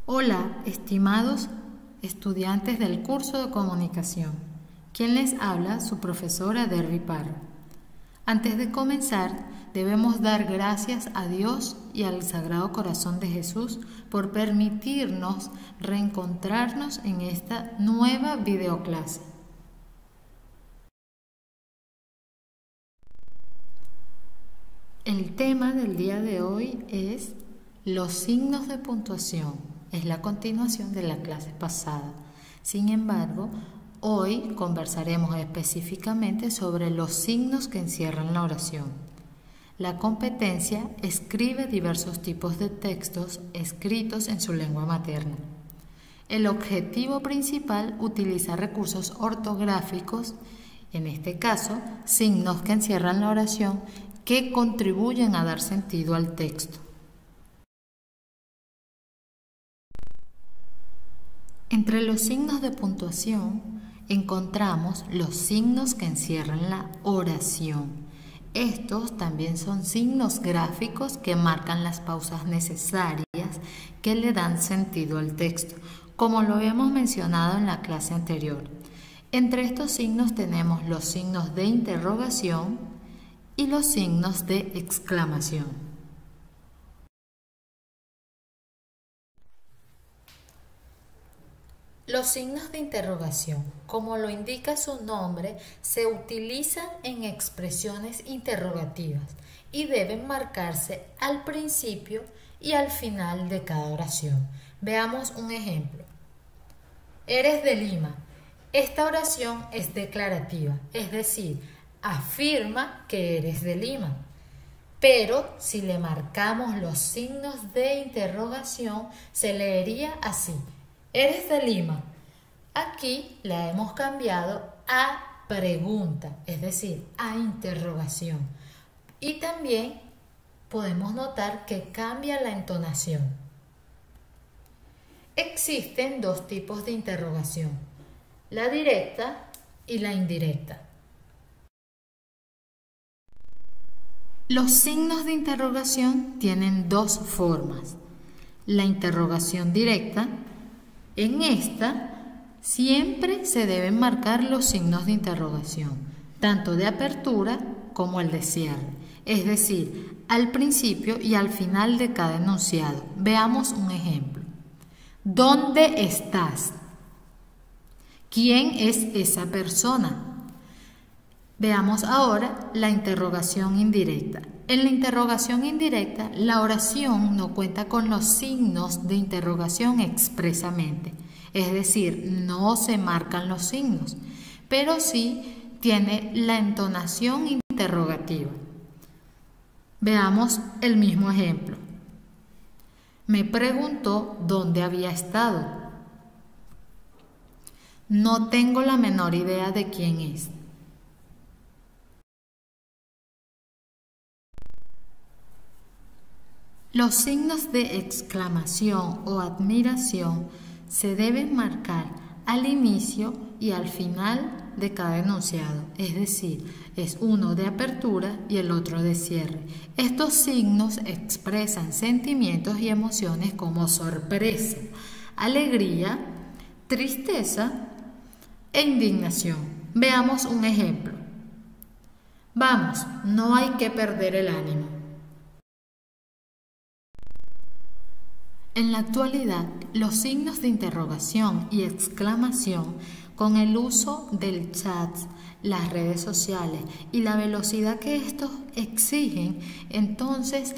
Hola, estimados estudiantes del curso de comunicación. Quien les habla, su profesora Derby Parra. Antes de comenzar, debemos dar gracias a Dios y al Sagrado Corazón de Jesús por permitirnos reencontrarnos en esta nueva videoclase. El tema del día de hoy es los signos de puntuación. Es la continuación de la clase pasada. Sin embargo, hoy conversaremos específicamente sobre los signos que encierran la oración. La competencia escribe diversos tipos de textos escritos en su lengua materna. El objetivo principal utiliza recursos ortográficos, en este caso, signos que encierran la oración, que contribuyen a dar sentido al texto. Entre los signos de puntuación encontramos los signos que encierran la oración. Estos también son signos gráficos que marcan las pausas necesarias que le dan sentido al texto, como lo hemos mencionado en la clase anterior. Entre estos signos tenemos los signos de interrogación y los signos de exclamación. Los signos de interrogación, como lo indica su nombre, se utilizan en expresiones interrogativas y deben marcarse al principio y al final de cada oración. Veamos un ejemplo. Eres de Lima. Esta oración es declarativa, es decir, afirma que eres de Lima. Pero si le marcamos los signos de interrogación, se leería así. ¿Eres de Lima? Aquí la hemos cambiado a pregunta, es decir, a interrogación. Y también podemos notar que cambia la entonación. Existen dos tipos de interrogación, la directa y la indirecta. Los signos de interrogación tienen dos formas. La interrogación directa. En esta siempre se deben marcar los signos de interrogación, tanto de apertura como el de cierre, es decir, al principio y al final de cada enunciado. Veamos un ejemplo. ¿Dónde estás? ¿Quién es esa persona? Veamos ahora la interrogación indirecta. En la interrogación indirecta, la oración no cuenta con los signos de interrogación expresamente, es decir, no se marcan los signos, pero sí tiene la entonación interrogativa. Veamos el mismo ejemplo. Me preguntó dónde había estado. No tengo la menor idea de quién es. Los signos de exclamación o admiración se deben marcar al inicio y al final de cada enunciado, es decir, es uno de apertura y el otro de cierre. Estos signos expresan sentimientos y emociones como sorpresa, alegría, tristeza e indignación. Veamos un ejemplo. Vamos, no hay que perder el ánimo. En la actualidad, los signos de interrogación y exclamación, con el uso del chat, las redes sociales y la velocidad que estos exigen, entonces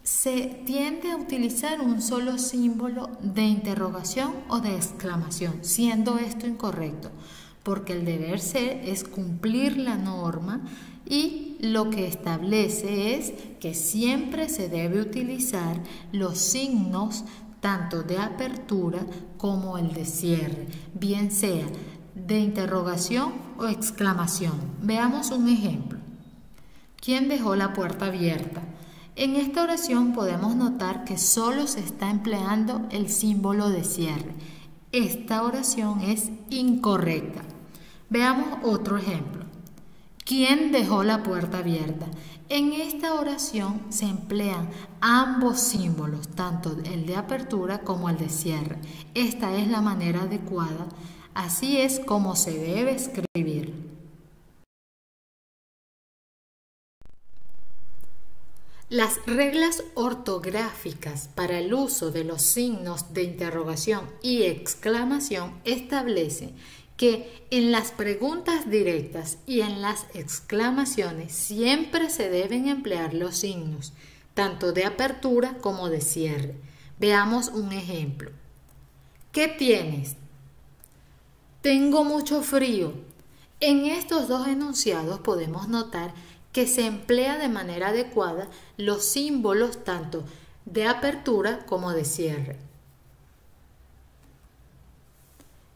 se tiende a utilizar un solo símbolo de interrogación o de exclamación, siendo esto incorrecto, porque el deber ser es cumplir la norma y lo que establece es que siempre se debe utilizar los signos tanto de apertura como el de cierre, bien sea de interrogación o exclamación. Veamos un ejemplo. ¿Quién dejó la puerta abierta? En esta oración podemos notar que solo se está empleando el símbolo de cierre. Esta oración es incorrecta. Veamos otro ejemplo. ¿Quién dejó la puerta abierta? En esta oración se emplean ambos símbolos, tanto el de apertura como el de cierre. Esta es la manera adecuada. Así es como se debe escribir. Las reglas ortográficas para el uso de los signos de interrogación y exclamación establecen que en las preguntas directas y en las exclamaciones siempre se deben emplear los signos, tanto de apertura como de cierre. Veamos un ejemplo. ¿Qué tienes? Tengo mucho frío. En estos dos enunciados podemos notar que se emplea de manera adecuada los símbolos tanto de apertura como de cierre.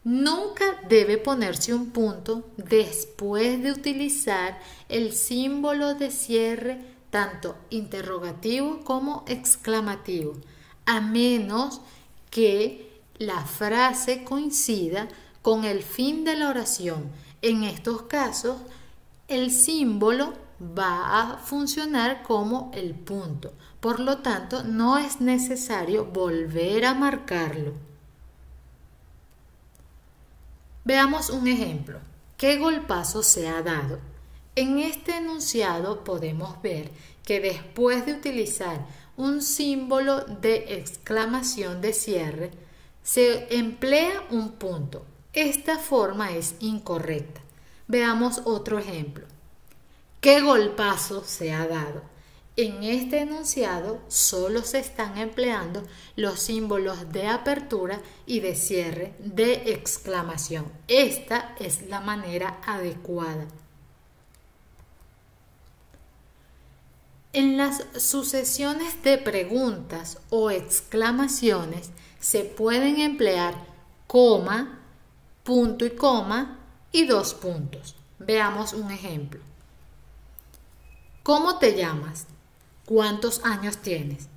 Nunca debe ponerse un punto después de utilizar el símbolo de cierre tanto interrogativo como exclamativo, a menos que la frase coincida con el fin de la oración. En estos casos, el símbolo va a funcionar como el punto. Por lo tanto, no es necesario volver a marcarlo. Veamos un ejemplo. ¿Qué golpazo se ha dado? En este enunciado podemos ver que después de utilizar un símbolo de exclamación de cierre, se emplea un punto. Esta forma es incorrecta. Veamos otro ejemplo. ¿Qué golpazo se ha dado? En este enunciado solo se están empleando los símbolos de apertura y de cierre de exclamación. Esta es la manera adecuada. En las sucesiones de preguntas o exclamaciones se pueden emplear coma, punto y coma y dos puntos. Veamos un ejemplo. ¿Cómo te llamas? ¿Cuántos años tienes?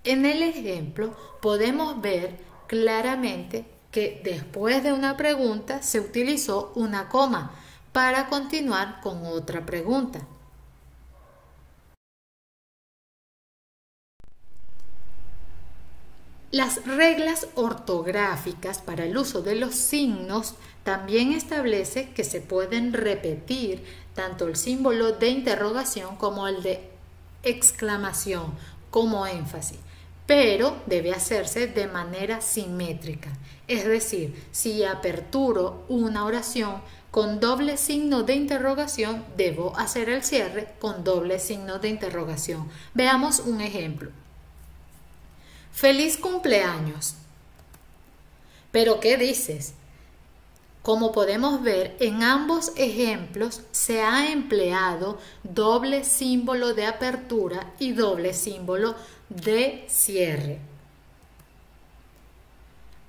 En el ejemplo podemos ver claramente que después de una pregunta se utilizó una coma para continuar con otra pregunta. Las reglas ortográficas para el uso de los signos también establece que se pueden repetir tanto el símbolo de interrogación como el de exclamación como énfasis, pero debe hacerse de manera simétrica. Es decir, si aperturo una oración con doble signo de interrogación, debo hacer el cierre con doble signo de interrogación. Veamos un ejemplo. ¡Feliz cumpleaños! ¿Pero qué dices? Como podemos ver, en ambos ejemplos se ha empleado doble símbolo de apertura y doble símbolo de cierre.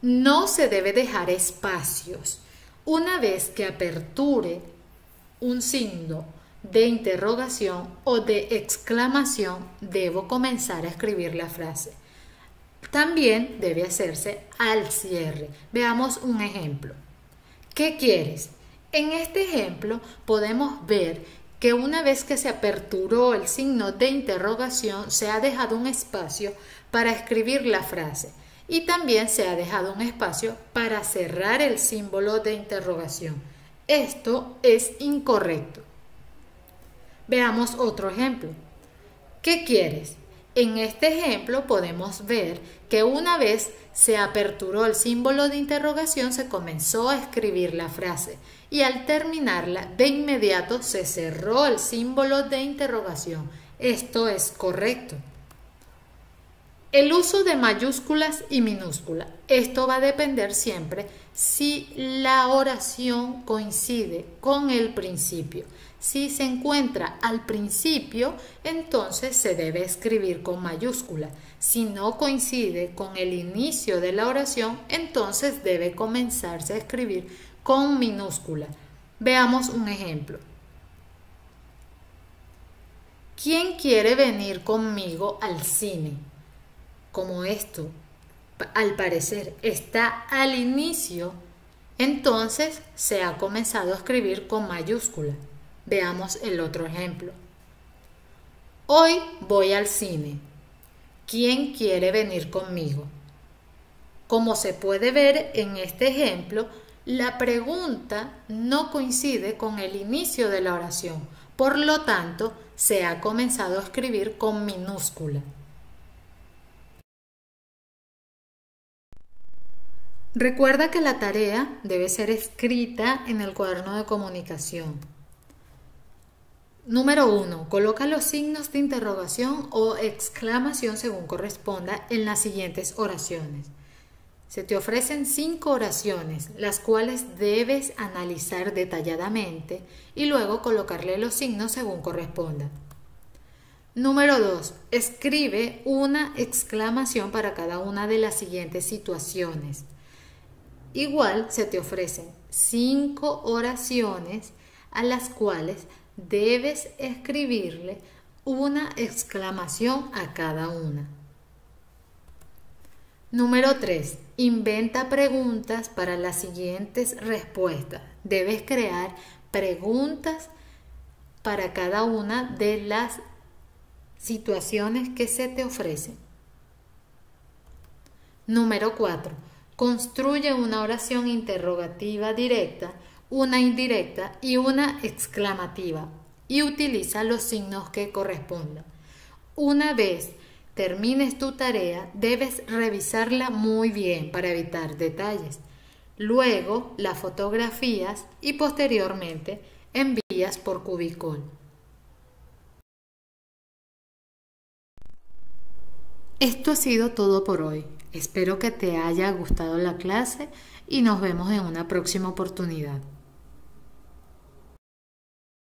No se debe dejar espacios. Una vez que aperture un signo de interrogación o de exclamación, debo comenzar a escribir la frase. También debe hacerse al cierre. Veamos un ejemplo. ¿Qué quieres? En este ejemplo podemos ver que una vez que se aperturó el signo de interrogación, se ha dejado un espacio para escribir la frase y también se ha dejado un espacio para cerrar el símbolo de interrogación. Esto es incorrecto. Veamos otro ejemplo. ¿Qué quieres? En este ejemplo podemos ver que una vez se aperturó el símbolo de interrogación, se comenzó a escribir la frase y al terminarla de inmediato se cerró el símbolo de interrogación. Esto es correcto. El uso de mayúsculas y minúsculas. Esto va a depender siempre si la oración coincide con el principio. Si se encuentra al principio, entonces se debe escribir con mayúscula. Si no coincide con el inicio de la oración, entonces debe comenzarse a escribir con minúscula. Veamos un ejemplo. ¿Quién quiere venir conmigo al cine? Como esto, al parecer, está al inicio, entonces se ha comenzado a escribir con mayúscula. Veamos el otro ejemplo. Hoy voy al cine. ¿Quién quiere venir conmigo? Como se puede ver en este ejemplo, la pregunta no coincide con el inicio de la oración, por lo tanto, se ha comenzado a escribir con minúscula. Recuerda que la tarea debe ser escrita en el cuaderno de comunicación. Número 1. Coloca los signos de interrogación o exclamación según corresponda en las siguientes oraciones. Se te ofrecen 5 oraciones, las cuales debes analizar detalladamente y luego colocarle los signos según corresponda. Número 2. Escribe una exclamación para cada una de las siguientes situaciones. Igual se te ofrecen 5 oraciones a las cuales debes escribirle una exclamación a cada una. Número 3. Inventa preguntas para las siguientes respuestas. Debes crear preguntas para cada una de las situaciones que se te ofrecen. Número 4. Construye una oración interrogativa directa, una indirecta y una exclamativa y utiliza los signos que correspondan. Una vez termines tu tarea, debes revisarla muy bien para evitar detalles. Luego la fotografías y posteriormente envías por Cubicol. Esto ha sido todo por hoy. Espero que te haya gustado la clase y nos vemos en una próxima oportunidad.